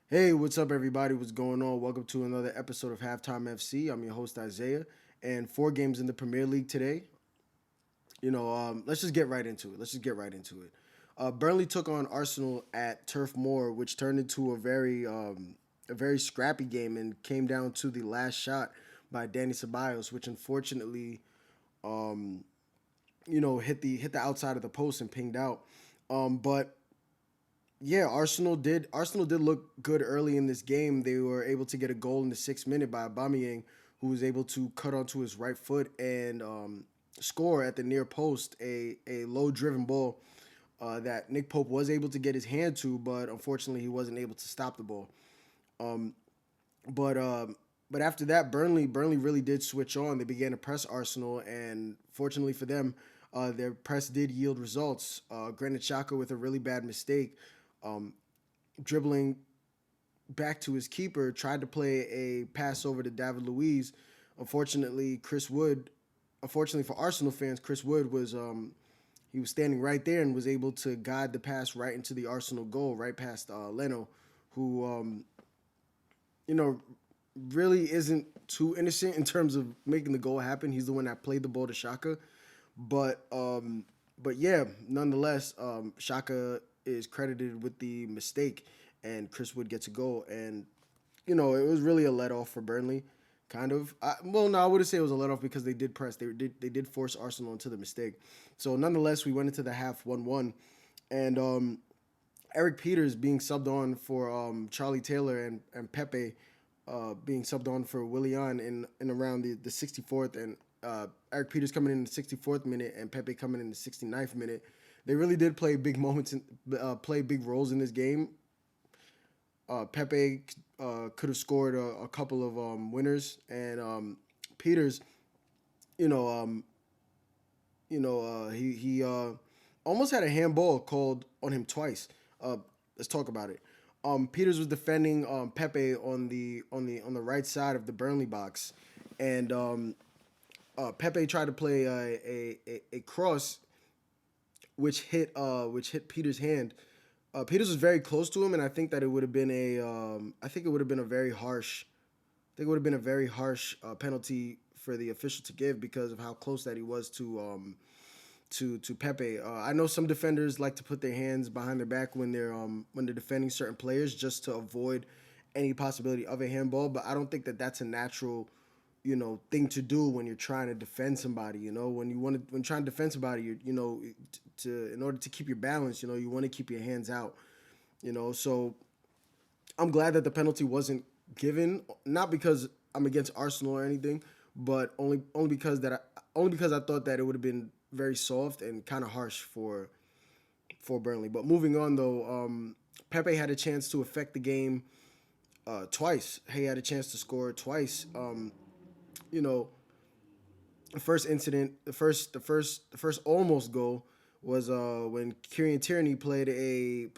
Hey, what's up, everybody? What's going on? Welcome to another episode of Halftime FC. I'm your host, Isaiah, and four games in the Premier League today. Let's just get right into it. Burnley took on Arsenal at Turf Moor, which turned into a very scrappy game and came down to the last shot by Danny Ceballos, which unfortunately, um, hit the outside of the post and pinged out. But yeah, Arsenal did look good early in this game. They were able to get a goal in the 6th minute by Aubameyang, who was able to cut onto his right foot and score at the near post a low driven ball that Nick Pope was able to get his hand to, but unfortunately he wasn't able to stop the ball. Um, but but after that, Burnley really did switch on. They began to press Arsenal, and fortunately for them, their press did yield results. Granit Xhaka with a really bad mistake, um, dribbling back to his keeper, tried to play a pass over to David Luiz. Unfortunately, Chris Wood. Unfortunately for Arsenal fans, Chris Wood was he was standing right there and was able to guide the pass right into the Arsenal goal, right past Leno, who you know, really isn't too innocent in terms of making the goal happen. He's the one that played the ball to Shaka, but yeah, nonetheless, Shaka is credited with the mistake, and Chris Wood gets a goal, and it was really a let off for Burnley. Kind of. Well, no, I wouldn't say it was a let off because they did press. They did force Arsenal into the mistake. So nonetheless, we went into the half 1-1, and Eric Peters being subbed on for Charlie Taylor and Pepe being subbed on for Willian in around the 64th, and Eric Peters coming in the 64th minute and Pepe coming in the 69th minute. They really did play big moments and play big roles in this game. Pepe could have scored a couple of winners, and Peters, you know, um, he almost had a handball called on him twice. Let's talk about it. Peters was defending Pepe on the right side of the Burnley box, and Pepe tried to play a cross which hit Peters' hand. Peters was very close to him, and I think that it would have been I think it would have been a very harsh. I think it would have been a very harsh penalty for the official to give because of how close that he was to Pepe. I know some defenders like to put their hands behind their back when they're defending certain players just to avoid any possibility of a handball, but I don't think that that's a natural thing to do when you're trying to defend somebody. When trying to defend somebody, to in order to keep your balance, you want to keep your hands out. So I'm glad that the penalty wasn't given, not because I'm against Arsenal or anything, but only because I thought that it would have been very soft and kind of harsh for Burnley. But moving on though, Pepe had a chance to affect the game twice. He had a chance to score twice. You know, the first incident, the first almost goal was when Kieran Tierney played a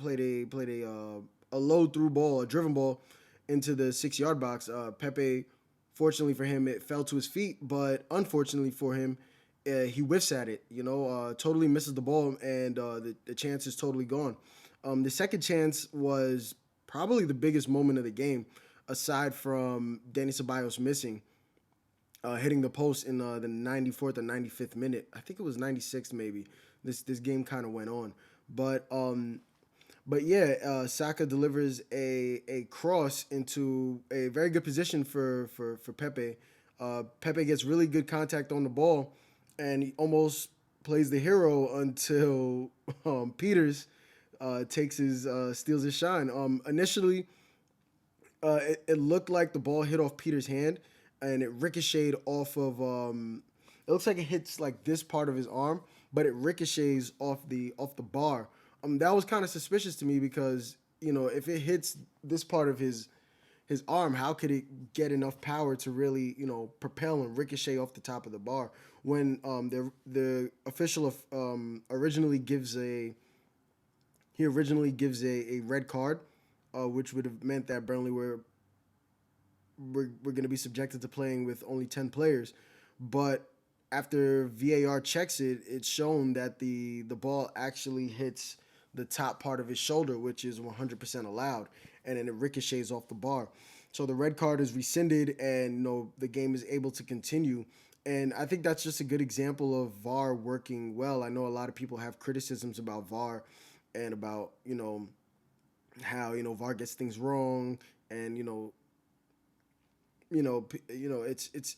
low through ball, a driven ball into the 6 yard box. Pepe, fortunately for him, it fell to his feet, but unfortunately for him, he whiffs at it. Totally misses the ball, and the chance is totally gone. The second chance was probably the biggest moment of the game, aside from Danny Ceballos missing, hitting the post in the 94th or 95th minute. I think it was 96th maybe. This game kind of went on, but yeah, Saka delivers a cross into a very good position for Pepe. Pepe gets really good contact on the ball, and he almost plays the hero until Peters takes his steals his shine. Initially, it looked like the ball hit off Peters' hand, and it ricocheted off of. It looks like it hits like this part of his arm, but it ricochets off the bar. That was kind of suspicious to me because if it hits this part of his arm, how could it get enough power to really propel and ricochet off the top of the bar when the official originally gives a red card, which would have meant that Burnley we're going to be subjected to playing with only 10 players. But after VAR checks it, it's shown that the ball actually hits the top part of his shoulder, which is 100% allowed, and then it ricochets off the bar. So the red card is rescinded, and the game is able to continue. And I think that's just a good example of VAR working well. I know a lot of people have criticisms about VAR and about how VAR gets things wrong, and it's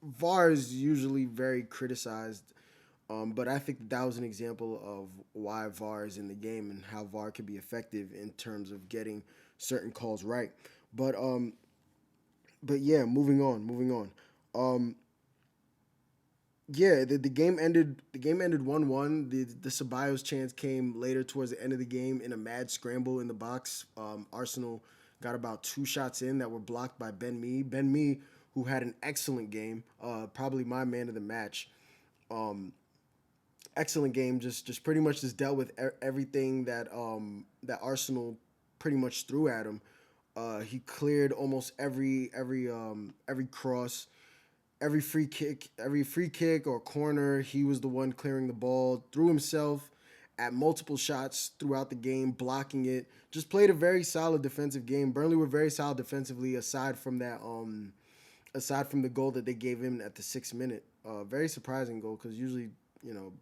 VAR is usually very criticized. But I think that was an example of why VAR is in the game and how VAR can be effective in terms of getting certain calls right. But yeah, moving on. Um, yeah, the game ended. The game ended 1-1. The Ceballos chance came later towards the end of the game in a mad scramble in the box. Arsenal got about 2 shots in that were blocked by Ben Mee. Ben Mee, who had an excellent game, probably my man of the match. Excellent game. Just pretty much just dealt with everything that Arsenal pretty much threw at him. He cleared almost every cross, every free kick or corner. He was the one clearing the ball, threw himself at multiple shots throughout the game, blocking it. Just played a very solid defensive game. Burnley were very solid defensively, aside from the goal that they gave him at the 6th minute. Very surprising goal, because usually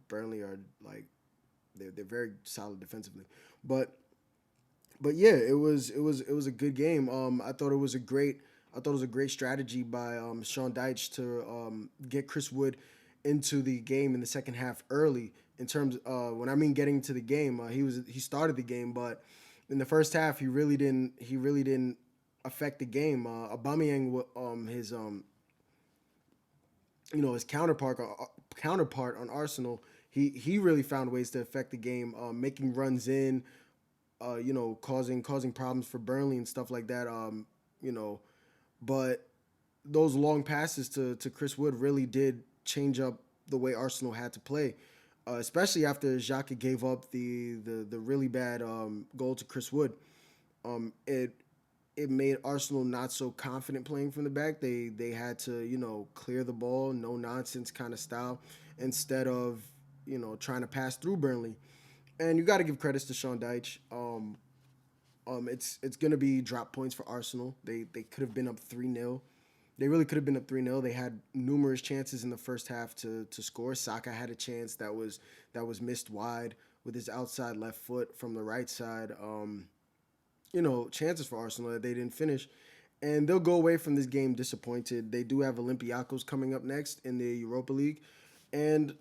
Burnley are like they're very solid defensively, but yeah, it was a good game. I thought it was a great strategy by Sean Dyche to get Chris Wood into the game in the second half early. In terms, when I mean getting to the game, he started the game, but in the first half he really didn't affect the game. Aubameyang, his counterpart on Arsenal, he really found ways to affect the game, making runs in, causing problems for Burnley and stuff like that. You know, but those long passes to Chris Wood really did change up the way Arsenal had to play, especially after Xhaka gave up the really bad goal to Chris Wood. It made Arsenal not so confident playing from the back. They had to clear the ball, no nonsense kind of style, instead of trying to pass through Burnley. And you got to give credits to Sean Dyche. It's gonna be drop points for Arsenal. They could have been up 3-0. They really could have been up 3-0. They had numerous chances in the first half to score. Saka had a chance that was missed wide with his outside left foot from the right side. Chances for Arsenal that they didn't finish. And they'll go away from this game disappointed. They do have Olympiacos coming up next in the Europa League. And,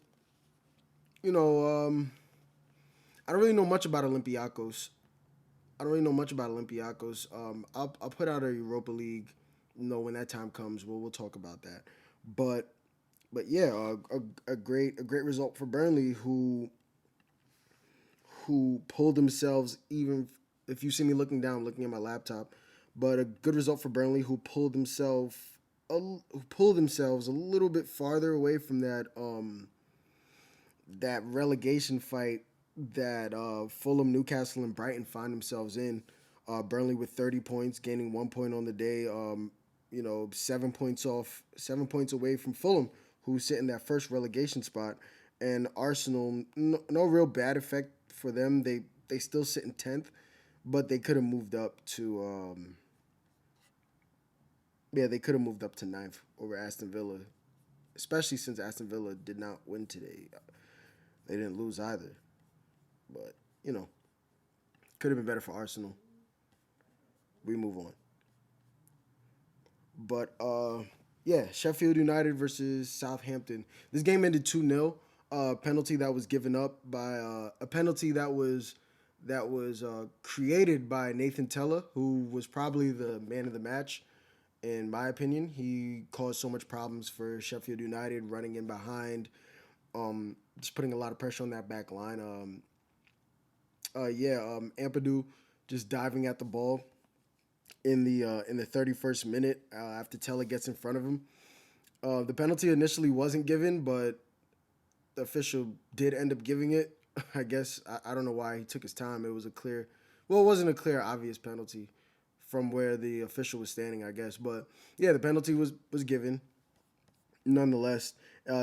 I don't really know much about Olympiacos. I'll put out a Europa League, when that time comes. We'll talk about that. But yeah, a great result for Burnley, who pulled themselves, even if you see me looking down, looking at my laptop. But a good result for Burnley, who pulled themselves a little bit farther away from that relegation fight that Fulham, Newcastle, and Brighton find themselves in. Burnley with 30 points, gaining 1 point on the day. 7 points away from Fulham, who sit in that first relegation spot. And Arsenal, no real bad effect for them. They still sit in 10th, but they could have moved up to ninth over Aston Villa, especially since Aston Villa did not win today. They didn't lose either. But, could have been better for Arsenal. We move on. But, yeah, Sheffield United versus Southampton. This game ended 2-0. Penalty that was given up by a penalty that was created by Nathan Tella, who was probably the man of the match, in my opinion. He caused so much problems for Sheffield United, running in behind, just putting a lot of pressure on that back line. Ampadu just diving at the ball in the 31st minute after Tella gets in front of him. The penalty initially wasn't given, but the official did end up giving it. I guess I don't know why he took his time. It wasn't a clear, obvious penalty from where the official was standing, I guess. But yeah, the penalty was given. nonetheless,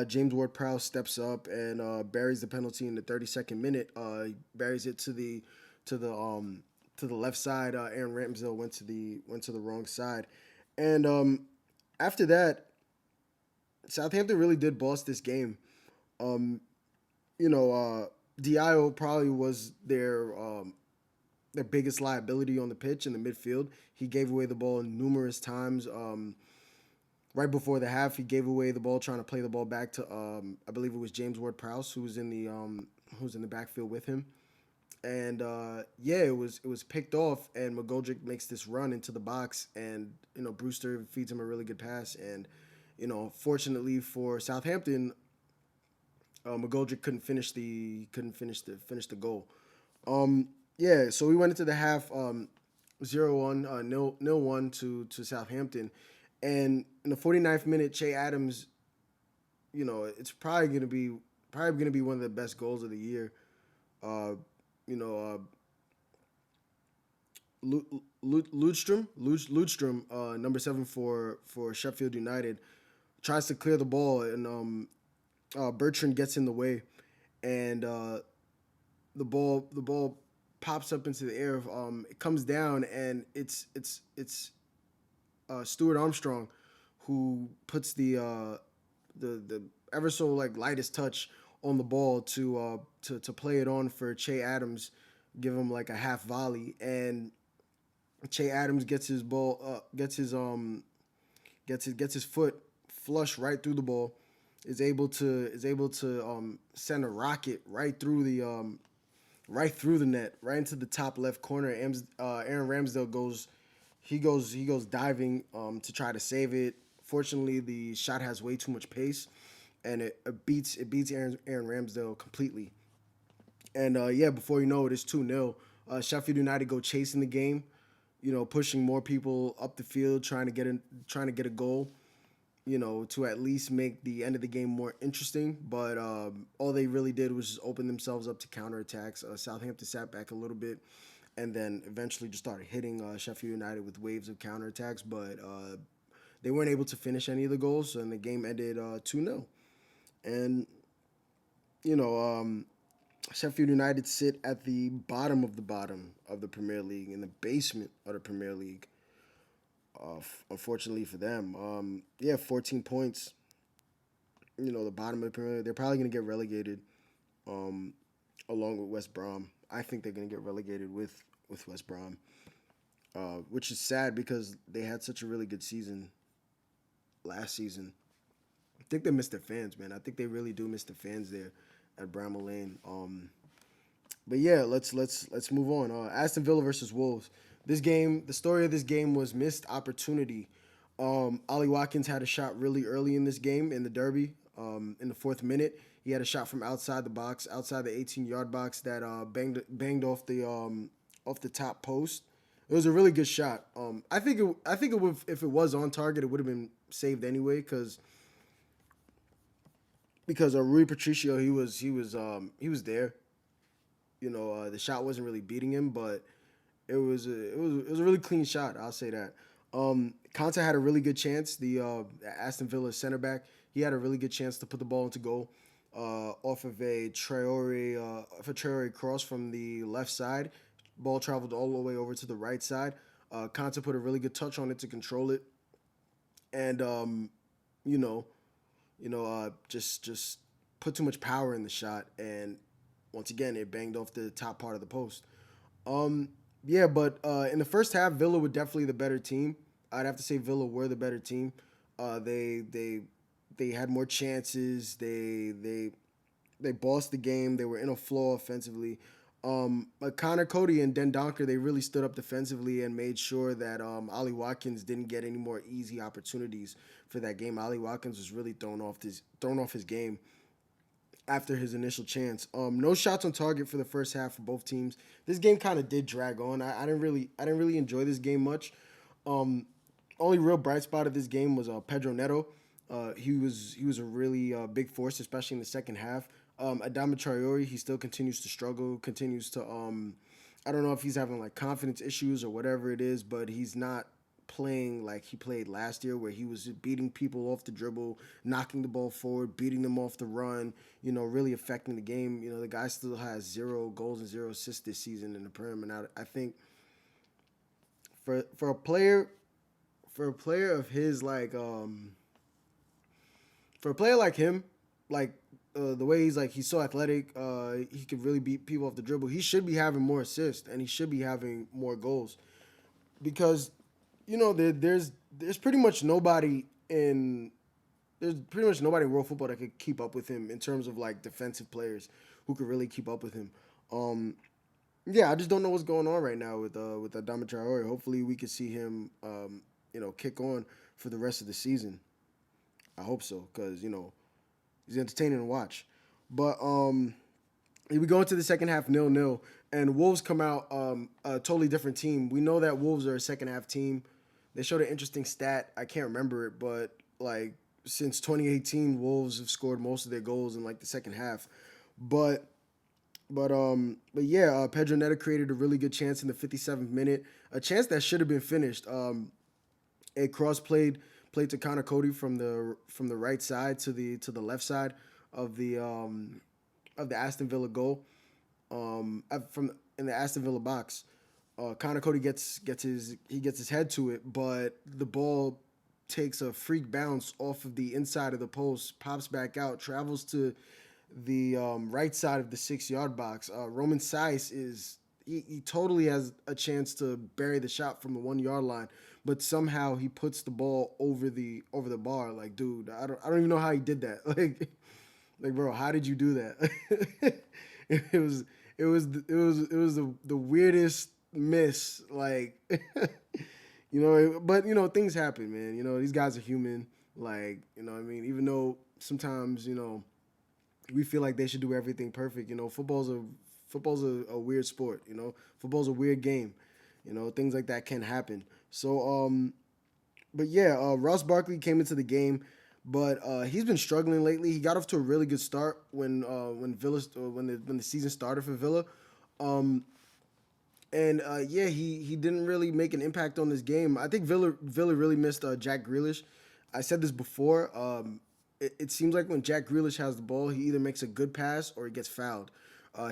James Ward-Prowse steps up and buries the penalty in the 32nd minute. He buries it to the to the left side. Aaron Ramsdale went to the wrong side, and after that, Southampton really did boss this game. Um, Dio probably was their biggest liability on the pitch in the midfield. He gave away the ball numerous times. Right before the half, he gave away the ball trying to play the ball back to I believe it was James Ward-Prowse who was in the backfield with him. And yeah, it was picked off, and McGoldrick makes this run into the box, and Brewster feeds him a really good pass, and fortunately for Southampton, McGoldrick couldn't finish the goal. Yeah, so we went into the half 0-1, 0-1 to Southampton, and in the 49th minute, Che Adams, it's probably gonna be one of the best goals of the year. Uh, you know, Ludstrom, number 7 for Sheffield United, tries to clear the ball, and Bertrand gets in the way, and the ball pops up into the air. It comes down, and it's Stuart Armstrong who puts the ever so like lightest touch on the ball to play it on for Che Adams, give him like a half volley, and Che Adams gets his ball gets his foot flush right through the ball, is able to send a rocket right through the net, right into the top left corner. Aaron Ramsdale goes diving to try to save it. Fortunately, the shot has way too much pace, and it beats Aaron Ramsdale completely. And yeah, before you know it, it's 2-0. Sheffield United go chasing the game, pushing more people up the field, trying to get a goal, to at least make the end of the game more interesting. But all they really did was just open themselves up to counterattacks. Southampton sat back a little bit, and then eventually just started hitting Sheffield United with waves of counterattacks. But they weren't able to finish any of the goals, and the game ended 2-0. And, you know, Sheffield United sit at the bottom of the Premier League, in the basement of the Premier League. Unfortunately for them, yeah, 14 points. The bottom of the Premier League. They're probably going to get relegated, um, along with West Brom. I think they're going to get relegated with West Brom, which is sad because they had such a really good season last season. I think they missed their fans, man. I think they really do miss the fans there at Bramall Lane. But yeah, let's move on. Aston Villa versus Wolves. This game, the story of this game was missed opportunity. Ollie Watkins had a shot really early in this game in the derby. In the 4th minute, he had a shot from outside the box, outside the 18-yard box that banged off the top post. It was a really good shot. I think it would, if it was on target, it would have been saved anyway because Rui Patricio, he was there. The shot wasn't really beating him, but it was a really clean shot. I'll say that. Conte had a really good chance. The Aston Villa center back, he had a really good chance to put the ball into goal off of a Traore cross from the left side. Ball traveled all the way over to the right side. Conte put a really good touch on it to control it, and you know, just put too much power in the shot, and once again, it banged off the top part of the post. Yeah, but in the first half, Villa were definitely the better team. I'd have to say Villa were the better team. They had more chances. They bossed the game. They were in a flow offensively. But Connor Cody and Den Donker, they really stood up defensively and made sure that Ollie Watkins didn't get any more easy opportunities for that game. Ollie Watkins was really thrown off his game after his initial chance. No shots on target for the first half for both teams. This game kind of did drag on. I didn't really enjoy this game much. Only real bright spot of this game was Pedro Neto. He was a really big force, especially in the second half. Adama Traore, he still continues to struggle, continues to I don't know if he's having like confidence issues or whatever it is, but he's not playing like he played last year, where he was beating people off the dribble, knocking the ball forward, beating them off the run, really affecting the game. The guy still has 0 goals and 0 assists this season in the Prem, and I think for a player of his for a player like him, the way he's so athletic, he could really beat people off the dribble. He should be having more assists and he should be having more goals, because there's pretty much nobody in world football that could keep up with him in terms of defensive players who could really keep up with him. Yeah, I just don't know what's going on right now with Adama Traore. Hopefully, we can see him kick on for the rest of the season. I hope so, because he's entertaining to watch. But we go into the second half 0-0, and Wolves come out a totally different team. We know that Wolves are a second half team. They showed an interesting stat. I can't remember it, but since 2018, Wolves have scored most of their goals in the second half. But yeah, Pedro Neto created a really good chance in the 57th minute, a chance that should have been finished. A cross played to Connor Cody from the right side to the left side of the Aston Villa goal, in the Aston Villa box. Connor Cody gets his head to it, but the ball takes a freak bounce off of the inside of the post, pops back out, travels to the right side of the 6-yard box. Roman Saiz he totally has a chance to bury the shot from the 1-yard line, but somehow he puts the ball over the bar. Dude, I don't even know how he did that. Bro, how did you do that? it was the weirdest miss. But things happen, man. These guys are human. Even though sometimes we feel like they should do everything perfect. Football's a weird sport. Football's a weird game. Things like that can happen. So, but yeah, Ross Barkley came into the game, but he's been struggling lately. He got off to a really good start when the season started for Villa, he didn't really make an impact on this game. I think Villa really missed Jack Grealish. I said this before. It seems like when Jack Grealish has the ball, he either makes a good pass or he gets fouled.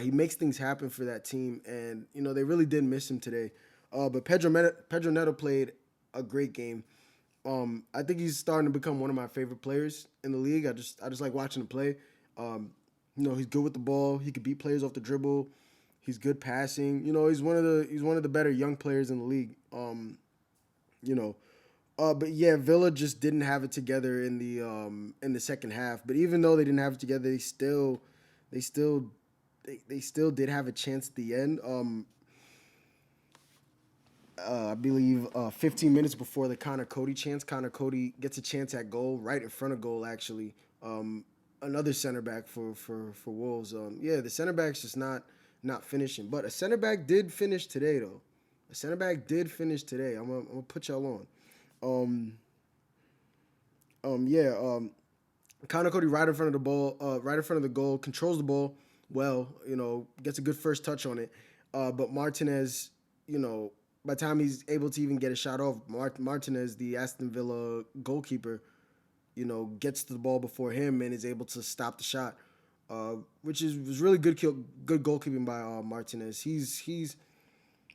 He makes things happen for that team, and they really did miss him today. But Pedro Neto played a great game. I think he's starting to become one of my favorite players in the league. I just like watching him play. He's good with the ball. He could beat players off the dribble. He's good passing. He's one of the better young players in the league. But yeah, Villa just didn't have it together in the second half. But even though they didn't have it together, they still did have a chance at the end. I believe 15 minutes before the Connor Cody chance, Connor Cody gets a chance at goal, right in front of goal, actually. Another center back for Wolves. The center back's just not finishing. But a center back did finish today, though. I'm gonna put y'all on. Connor Cody right in front of the ball, right in front of the goal, controls the ball well, gets a good first touch on it. But Martinez, by the time he's able to even get a shot off, Martinez, the Aston Villa goalkeeper, gets to the ball before him and is able to stop the shot, which was really good goalkeeping by Martinez.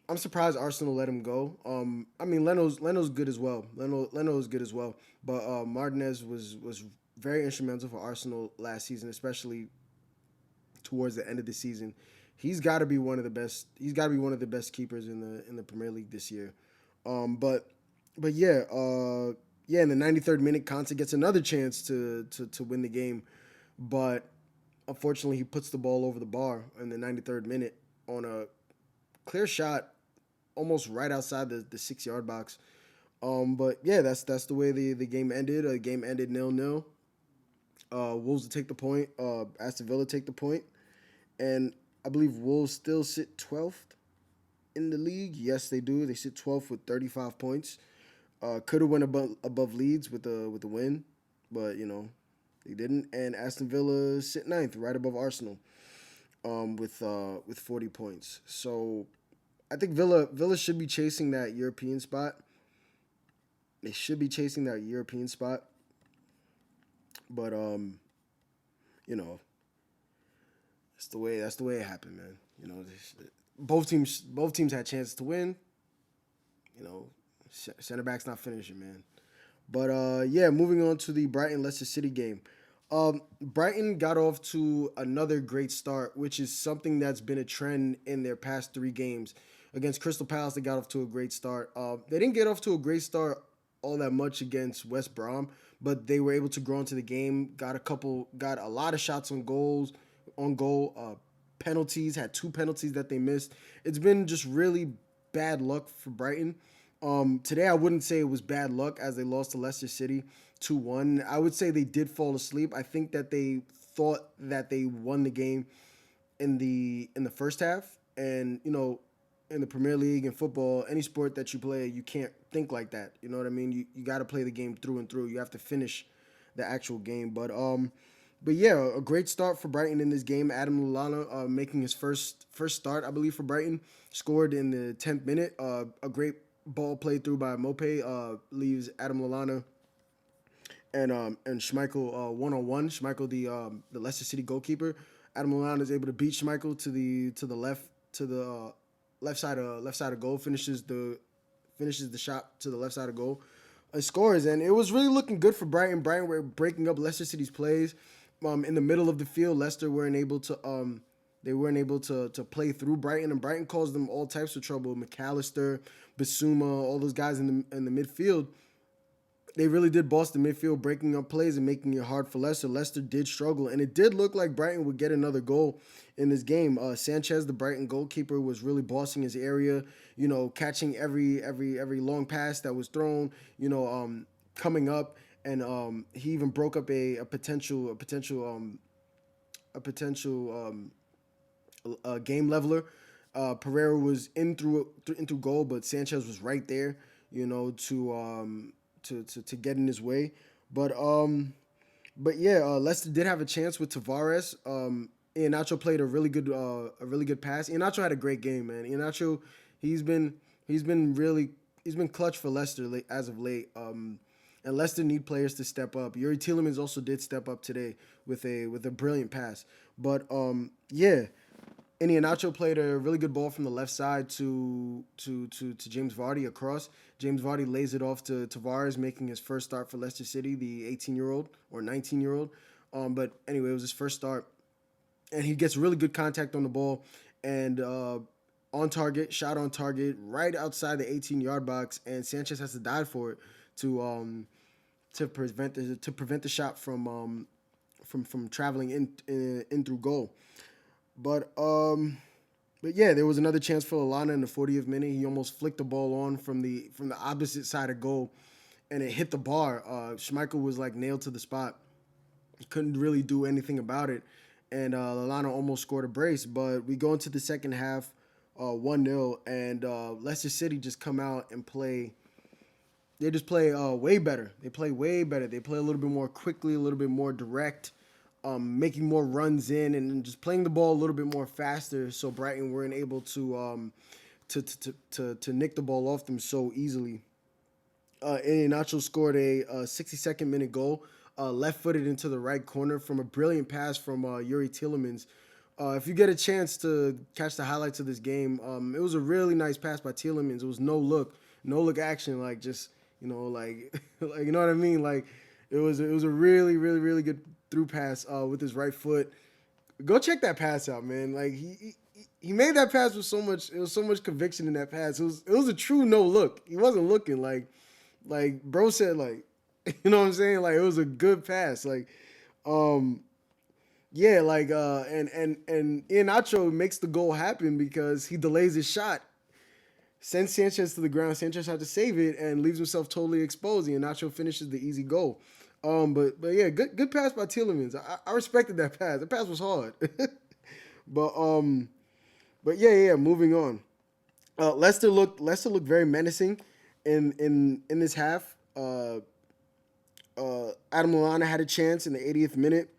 I'm surprised Arsenal let him go. Leno's good as well. Leno's good as well. But Martinez was very instrumental for Arsenal last season, especially towards the end of the season. He's got to be one of the best. He's got to be one of the best keepers in the Premier League this year. In the 93rd minute, Conte gets another chance to win the game, but unfortunately, he puts the ball over the bar in the 93rd minute on a clear shot, almost right outside the 6-yard box. But yeah, that's the way the game ended. The game ended 0-0. Wolves will take the point. Aston Villa take the point, and I believe Wolves still sit 12th in the league. Yes, they do. They sit 12th with 35 points. Could have went above Leeds with the win, but they didn't. And Aston Villa sit 9th, right above Arsenal, with 40 points. So I think Villa should be chasing that European spot. They should be chasing that European spot, but you know, that's the way it happened, man. You know, both teams had chances to win. You know, center back's not finishing, man. But yeah, moving on to the Brighton Leicester City game. Brighton got off to another great start, which is something that's been a trend in their past 3 games. Against Crystal Palace, they got off to a great start. They didn't get off to a great start all that much against West Brom, but they were able to grow into the game. Got a lot of shots on goal. Penalties, had 2 penalties that they missed. It's been just really bad luck for Brighton. Today I wouldn't say it was bad luck as they lost to Leicester City 2-1. I would say they did fall asleep. I think that they thought that they won the game in the first half, and in the Premier League and football, any sport that you play, you can't think like that. You know what I mean? You got to play the game through and through. You have to finish the actual game. But yeah, a great start for Brighton in this game. Adam Lallana making his first start, I believe, for Brighton. Scored in the 10th minute. A great ball played through by Mope leaves Adam Lallana and Schmeichel 1-on-1. Schmeichel, the Leicester City goalkeeper. Adam Lallana is able to beat Schmeichel to the left side of goal. Finishes the shot to the left side of goal. Scores, and it was really looking good for Brighton. Brighton were breaking up Leicester City's plays. In the middle of the field, Leicester weren't able to play through Brighton, and Brighton caused them all types of trouble. McAllister, Basuma, all those guys in the midfield. They really did boss the midfield, breaking up plays and making it hard for Leicester. Leicester did struggle, and it did look like Brighton would get another goal in this game. Sanchez, the Brighton goalkeeper, was really bossing his area, catching every long pass that was thrown, coming up, and he even broke up a potential game leveler. Pereira was in through goal, but Sanchez was right there, to get in his way. But yeah, Leicester did have a chance with Tavares. Iheanacho played a really good pass. Iheanacho had a great game, man. Iheanacho, he's been clutch for Leicester as of late. And Leicester need players to step up. Yuri Tielemans also did step up today with a brilliant pass. But yeah, and Iheanacho played a really good ball from the left side to James Vardy across. James Vardy lays it off to Tavares, making his first start for Leicester City, the 18-year-old or 19-year-old. But anyway, it was his first start. And he gets really good contact on the ball and on target, shot on target, right outside the 18-yard box. And Sanchez has to dive for it to prevent the shot from traveling in through goal. But yeah, there was another chance for Lallana in the 40th minute. He almost flicked the ball on from the opposite side of goal, and it hit the bar. Schmeichel was like nailed to the spot. He couldn't really do anything about it, and Lallana almost scored a brace. But we go into the second half, 1-0, and Leicester City just come out and play. They just play way better. They play way better. They play a little bit more quickly, a little bit more direct. Making more runs in and just playing the ball a little bit more faster, so Brighton weren't able to nick the ball off them so easily. Iheanacho scored a 62nd minute goal, left-footed into the right corner from a brilliant pass from Yuri Tielemans. If you get a chance to catch the highlights of this game, it was a really nice pass by Tielemans. It was no look action, like just like you know what I mean, like it was a really really really good through pass with his right foot. Go check that pass out, man. Like he made that pass with so much conviction in that pass. It was a true no look. He wasn't looking like bro said, like you know what I'm saying? Like it was a good pass. Like yeah, like and Iheanacho makes the goal happen because he delays his shot. Sends Sanchez to the ground. Sanchez had to save it and leaves himself totally exposed. Iheanacho finishes the easy goal. But yeah, good pass by Tielemans. I respected that pass. The pass was hard. but yeah, moving on. Leicester looked very menacing in this half. Adam Lallana had a chance in the 80th minute.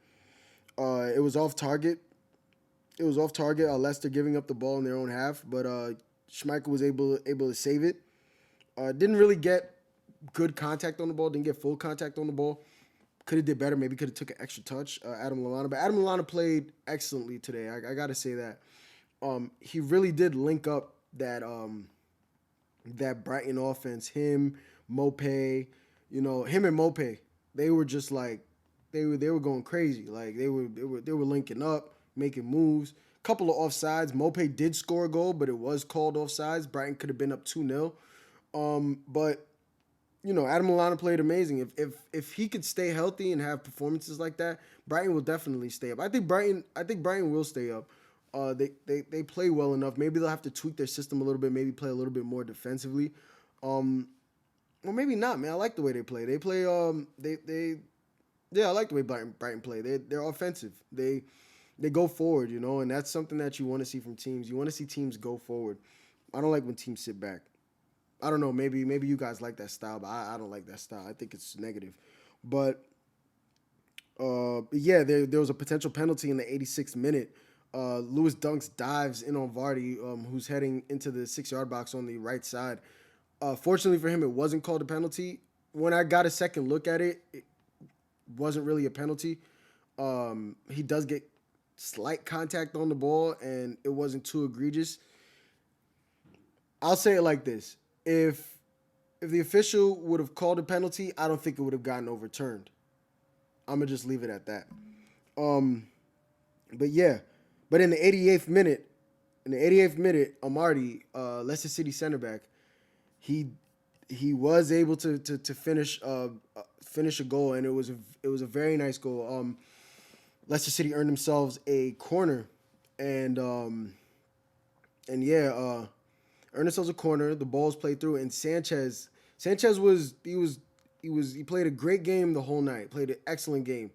It was off target. Leicester giving up the ball in their own half, but Schmeichel was able to save it. Didn't really get good contact on the ball, didn't get full contact on the ball. Could have did better. Maybe could have took an extra touch, Adam Lallana. But Adam Lallana played excellently today. I got to say that. He really did link up that Brighton offense. Him, Mopé, him and Mopé. They were just like they were going crazy. Like they were linking up, making moves. Couple of offsides. Mopé did score a goal, but it was called offsides. Brighton could have been up 2-0. But Adam Lallana played amazing. If he could stay healthy and have performances like that, Brighton will definitely stay up. I think Brighton will stay up. They play well enough. Maybe they'll have to tweak their system a little bit. Maybe play a little bit more defensively. Well, maybe not, man. I like the way they play. They play. I like the way Brighton play. They're offensive. They go forward, and that's something that you want to see from teams. You want to see teams go forward. I don't like when teams sit back. I don't know. Maybe you guys like that style, but I don't like that style. I think it's negative. But yeah, there was a potential penalty in the 86th minute. Lewis Dunks dives in on Vardy, who's heading into the 6-yard box on the right side. Fortunately for him, it wasn't called a penalty. When I got a second look at it, it wasn't really a penalty. He does get slight contact on the ball, and it wasn't too egregious. I'll say it like this. If the official would have called a penalty, I don't think it would have gotten overturned. I'm going to just leave it at that. But yeah. But in the 88th minute, Amartey, Leicester City center back, he was able to finish a goal, and it was a very nice goal. Leicester City earned themselves a corner, and yeah, earned themselves a corner. The ball's played through, and Sanchez he played a great game the whole night. Played an excellent game.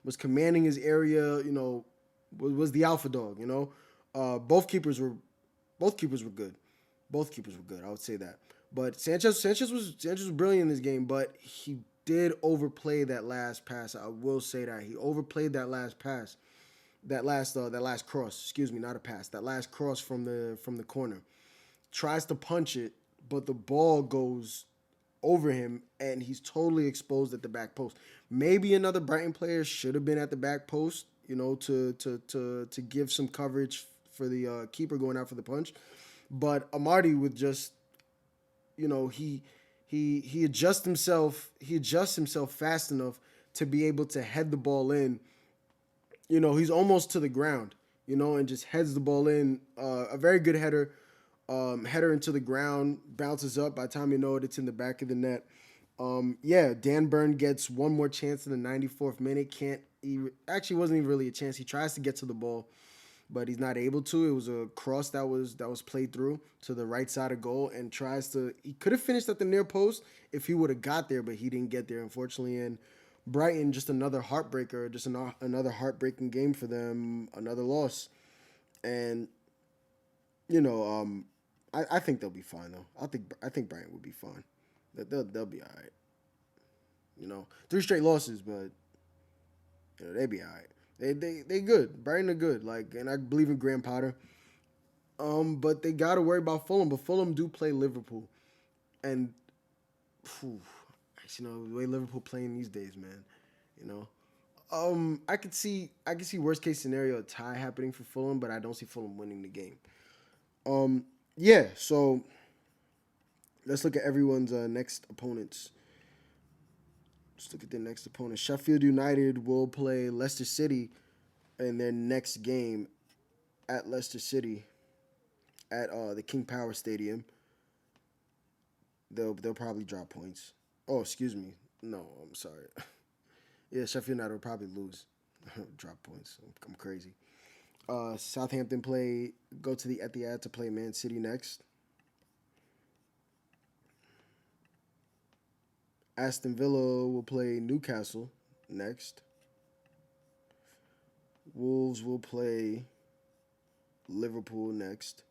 Was commanding his area. Was the alpha dog. Both keepers were good. Both keepers were good. I would say that. But Sanchez was brilliant in this game, but he did overplay that last pass. I will say that he overplayed that last pass, that last cross. Excuse me, not a pass. That last cross from the corner. Tries to punch it, but the ball goes over him, and he's totally exposed at the back post. Maybe another Brighton player should have been at the back post, to give some coverage for the keeper going out for the punch. But Amartey with just, he adjusts himself. He adjusts himself fast enough to be able to head the ball in. He's almost to the ground, and just heads the ball in. A very good header. Header into the ground, bounces up. By the time you know it, it's in the back of the net. Dan Burn gets one more chance in the 94th minute. Actually wasn't even really a chance. He tries to get to the ball, but he's not able to. It was a cross that was played through to the right side of goal, and he could have finished at the near post if he would have got there, but he didn't get there, unfortunately. And Brighton, just another heartbreaker, just another heartbreaking game for them, another loss. And I think they'll be fine though. I think Brighton will be fine. They'll be all right. 3 straight losses, but they'll be all right. They good. Brighton are good. And I believe in Graham Potter. But they gotta worry about Fulham. But Fulham do play Liverpool, and the way Liverpool playing these days, man. I could see worst case scenario a tie happening for Fulham, but I don't see Fulham winning the game. Yeah, so let's look at everyone's next opponents. Let's look at their next opponent. Sheffield United will play Leicester City in their next game at Leicester City at the King Power Stadium. They'll probably drop points. Oh, excuse me. No, I'm sorry. Yeah, Sheffield United will probably lose. Drop points. I'm crazy. Southampton go to the Etihad to play Man City next. Aston Villa will play Newcastle next. Wolves will play Liverpool next.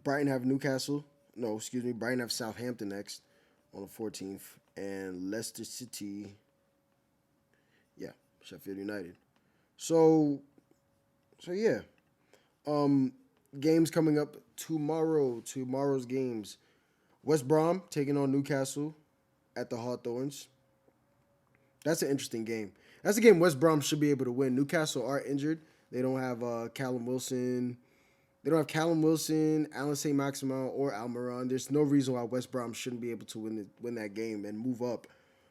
Brighton have Newcastle. No, excuse me. Brighton have Southampton next on the 14th. And Leicester City, Sheffield United. So yeah. games coming up tomorrow. Tomorrow's games. West Brom taking on Newcastle at the Hawthorns. That's an interesting game. That's a game West Brom should be able to win. Newcastle are injured. They don't have Callum Wilson. They don't have Callum Wilson, Alan St. Maximin, or Almiron. There's no reason why West Brom shouldn't be able to win that game and move up.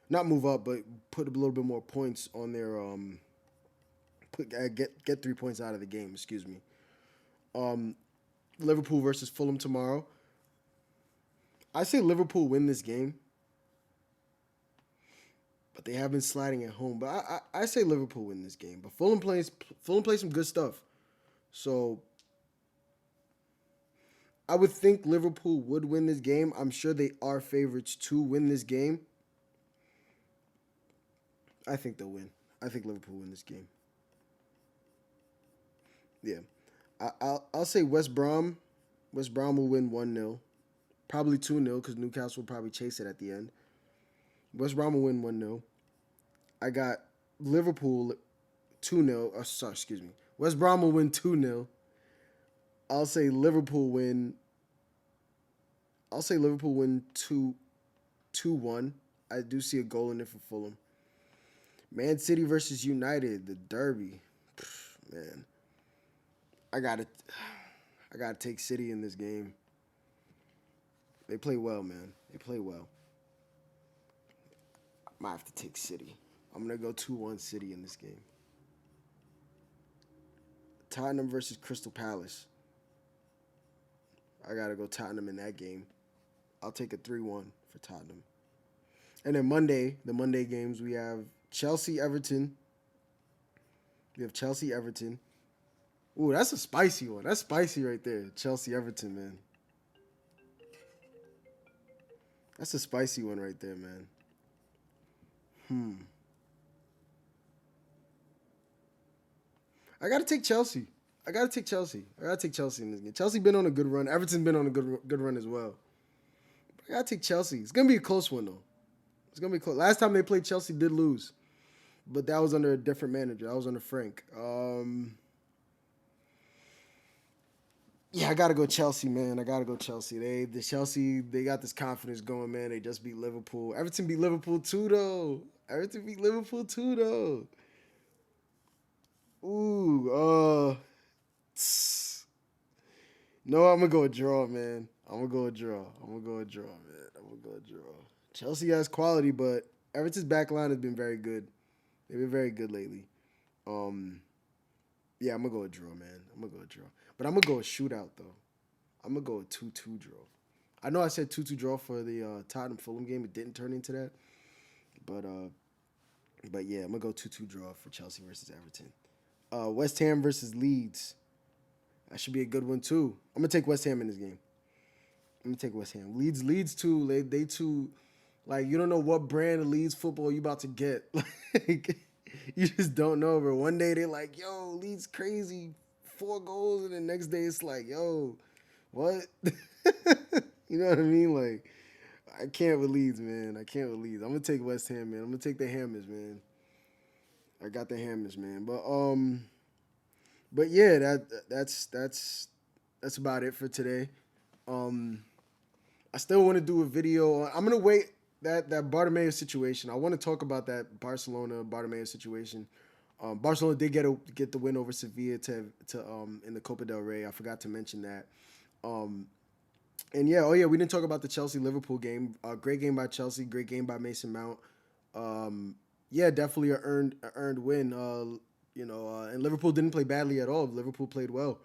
Not move up, but put a little bit more points on their get 3 points out of the game. Excuse me. Liverpool versus Fulham tomorrow. I say Liverpool win this game, but they have been sliding at home. But I say Liverpool win this game. But Fulham plays some good stuff, so I would think Liverpool would win this game. I'm sure they are favorites to win this game. I think they'll win. I think Liverpool win this game. Yeah. I'll say West Brom. West Brom will win 1-0. Probably 2-0 because Newcastle will probably chase it at the end. West Brom will win 1-0. I got Liverpool 2-0. Excuse me. West Brom will win 2-0. I'll say Liverpool win 2-1. I do see a goal in it for Fulham. Man City versus United, the derby. Man. I gotta take City in this game. They play well, man. They play well. I might have to take City. I'm gonna go 2-1 City in this game. Tottenham versus Crystal Palace. I gotta go Tottenham in that game. I'll take a 3-1 for Tottenham. And then the Monday games, we have Chelsea-Everton. Ooh, that's a spicy one. That's spicy right there. Chelsea-Everton, man. That's a spicy one right there, man. I gotta take Chelsea. in this game. Chelsea been on a good run. Everton's been on a good run as well. I gotta take Chelsea. It's gonna be a close one though. It's gonna be close. Last time they played, Chelsea did lose, but that was under a different manager. That was under Frank. Yeah, I gotta go Chelsea, man. They got this confidence going, man. They just beat Liverpool. Everton beat Liverpool too, though. Ooh, no, I'm gonna go a draw, man. Chelsea has quality, but Everton's back line has been very good. They've been very good lately. Yeah, I'm gonna go a draw, man. But I'm gonna go a shootout though. I'm gonna go a 2-2 draw. I know I said 2-2 draw for the Tottenham Fulham game. It didn't turn into that. But yeah, I'm gonna go 2-2 draw for Chelsea versus Everton. West Ham versus Leeds. That should be a good one too. I'm gonna take West Ham in this game. Leeds too. They too. Like, you don't know what brand of Leeds football you about to get. Like, you just don't know. But one day they're like, yo, Leeds crazy, 4 goals, and the next day it's like, yo, what? You know what I mean? Like, I can't with Leeds, man. I'm gonna take West Ham, man. I'm gonna take the Hammers, man. I got the Hammers, man. But yeah, that's about it for today. I still want to do a video. I'm gonna wait that Bartomeu situation. I want to talk about that Barcelona Bartomeu situation. Barcelona did get the win over Sevilla to in the Copa del Rey. I forgot to mention that. And yeah, we didn't talk about the Chelsea Liverpool game. Great game by Chelsea. Great game by Mason Mount. Yeah, definitely an earned win. And Liverpool didn't play badly at all. Liverpool played well,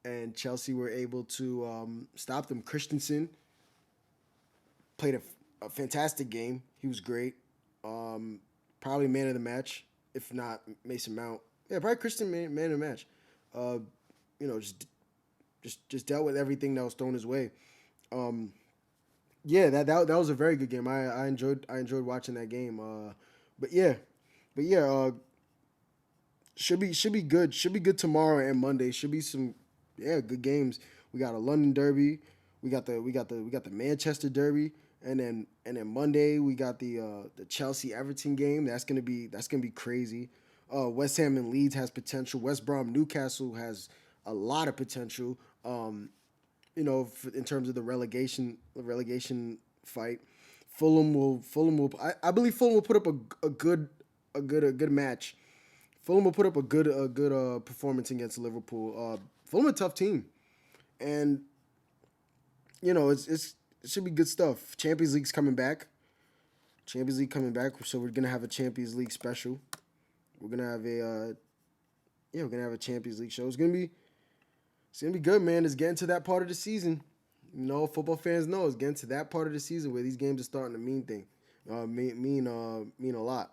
and Chelsea were able to stop them. Christensen played a fantastic game. He was great. Probably man of the match, if not Mason Mount. Yeah, probably Christensen man of the match. Just dealt with everything that was thrown his way. Yeah, that was a very good game. I enjoyed watching that game. But yeah, should be good. Should be good tomorrow and Monday. Should be some good games. We got a London Derby. We got the Manchester Derby, and then Monday we got the Chelsea Everton game. That's gonna be crazy. West Ham and Leeds has potential. West Brom Newcastle has a lot of potential. In terms of the relegation fight. Fulham will. I believe Fulham will put up a good match. Fulham will put up a good performance against Liverpool. Fulham a tough team, and it should be good stuff. Champions League's coming back. Champions League coming back, so we're gonna have a Champions League special. We're gonna have a Champions League show. It's gonna be good, man. It's getting to that part of the season. Football fans know it's getting to that part of the season where these games are starting to mean a lot.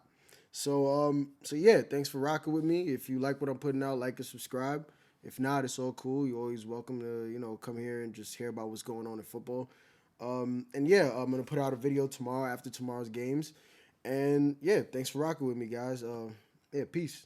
So yeah, thanks for rocking with me. If you like what I'm putting out, like and subscribe. If not, it's all cool. You're always welcome to come here and just hear about what's going on in football. And yeah, I'm gonna put out a video tomorrow after tomorrow's games. And yeah, thanks for rocking with me, guys. Yeah, peace.